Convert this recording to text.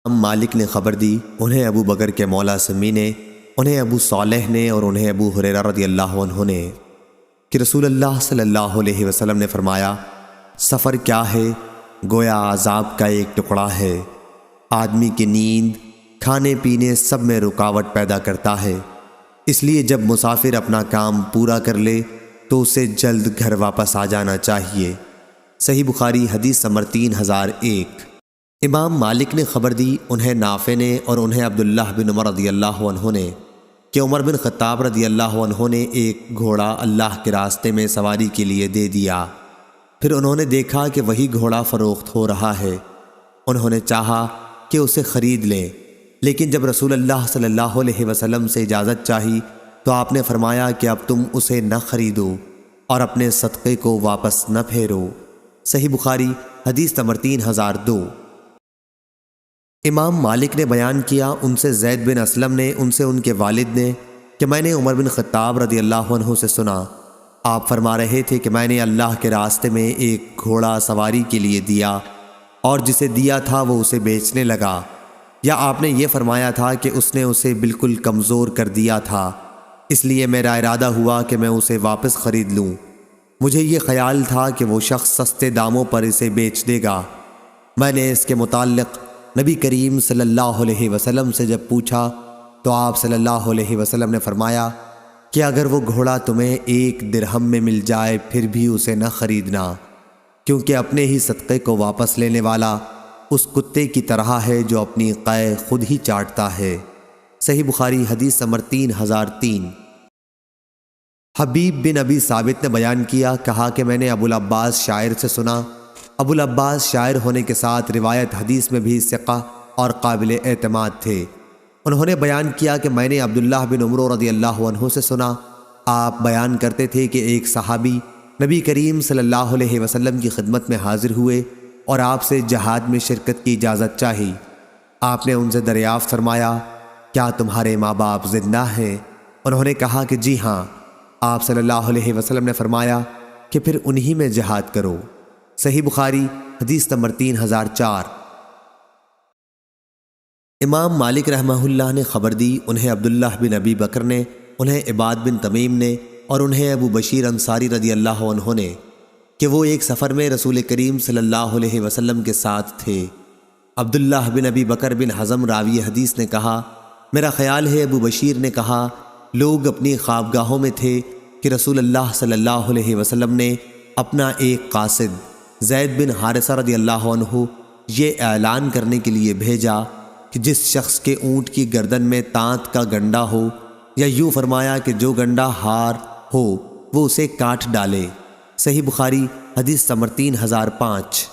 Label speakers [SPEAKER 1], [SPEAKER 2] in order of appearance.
[SPEAKER 1] مالک نے خبر دی، انہیں ابو بکر کے مولا سمی نے، انہیں ابو صالح نے اور انہیں ابو ہریرہ رضی اللہ عنہ نے کہ رسول اللہ صلی اللہ علیہ وسلم نے فرمایا، سفر کیا ہے؟ گویا عذاب کا ایک ٹکڑا ہے۔ آدمی کی نیند، کھانے پینے سب میں رکاوٹ پیدا کرتا ہے، اس لیے جب مسافر اپنا کام پورا کر لے تو اسے جلد گھر واپس آ جانا چاہیے۔ صحیح بخاری حدیث نمبر 3001۔ امام مالک نے خبر دی، انہیں نافع نے اور انہیں عبداللہ بن عمر رضی اللہ عنہ نے کہ عمر بن خطاب رضی اللہ عنہ نے ایک گھوڑا اللہ کے راستے میں سواری کے لیے دے دیا۔ پھر انہوں نے دیکھا کہ وہی گھوڑا فروخت ہو رہا ہے۔ انہوں نے چاہا کہ اسے خرید لیں، لیکن جب رسول اللہ صلی اللہ علیہ وسلم سے اجازت چاہی تو آپ نے فرمایا کہ اب تم اسے نہ خریدو اور اپنے صدقے کو واپس نہ پھیرو۔ صحیح بخاری حدیث نمبر 3002۔ امام مالک نے بیان کیا، ان سے زید بن اسلم نے، ان سے ان کے والد نے کہ میں نے عمر بن خطاب رضی اللہ عنہ سے سنا، آپ فرما رہے تھے کہ میں نے اللہ کے راستے میں ایک گھوڑا سواری کے لیے دیا اور جسے دیا تھا وہ اسے بیچنے لگا، یا آپ نے یہ فرمایا تھا کہ اس نے اسے بالکل کمزور کر دیا تھا، اس لیے میرا ارادہ ہوا کہ میں اسے واپس خرید لوں۔ مجھے یہ خیال تھا کہ وہ شخص سستے داموں پر اسے بیچ دے گا۔ میں نے اس کے متعلق نبی کریم صلی اللہ علیہ وسلم سے جب پوچھا تو آپ صلی اللہ علیہ وسلم نے فرمایا کہ اگر وہ گھوڑا تمہیں 1 درہم میں مل جائے پھر بھی اسے نہ خریدنا، کیونکہ اپنے ہی صدقے کو واپس لینے والا اس کتے کی طرح ہے جو اپنی قے خود ہی چاٹتا ہے۔ صحیح بخاری حدیث نمبر 3003۔ حبیب بن ابی ثابت نے بیان کیا، کہا کہ میں نے ابو العباس شاعر سے سنا۔ ابو العباس شاعر ہونے کے ساتھ روایت حدیث میں بھی ثقہ اور قابل اعتماد تھے۔ انہوں نے بیان کیا کہ میں نے عبداللہ بن عمر رضی اللہ عنہ سے سنا، آپ بیان کرتے تھے کہ ایک صحابی نبی کریم صلی اللہ علیہ وسلم کی خدمت میں حاضر ہوئے اور آپ سے جہاد میں شرکت کی اجازت چاہی۔ آپ نے ان سے دریافت فرمایا، کیا تمہارے ماں باپ زندہ ہیں؟ انہوں نے کہا کہ جی ہاں۔ آپ صلی اللہ علیہ وسلم نے فرمایا کہ پھر انہی میں جہاد کرو۔ صحیح بخاری حدیث نمبر 3004۔ امام مالک رحمہ اللہ نے خبر دی، انہیں عبداللہ بن ابی بکر نے، انہیں عباد بن تمیم نے اور انہیں ابو بشیر انصاری رضی اللہ عنہ نے کہ وہ ایک سفر میں رسول کریم صلی اللہ علیہ وسلم کے ساتھ تھے۔ عبداللہ بن ابی بکر بن حزم راوی حدیث نے کہا، میرا خیال ہے ابو بشیر نے کہا، لوگ اپنی خوابگاہوں میں تھے کہ رسول اللہ صلی اللہ علیہ وسلم نے اپنا ایک قاصد زید بن حارثہ رضی اللہ عنہ یہ اعلان کرنے کے لیے بھیجا کہ جس شخص کے اونٹ کی گردن میں تانت کا گنڈا ہو، یا یوں فرمایا کہ جو گنڈا ہار ہو وہ اسے کاٹ ڈالے۔ صحیح بخاری حدیث نمبر 3005۔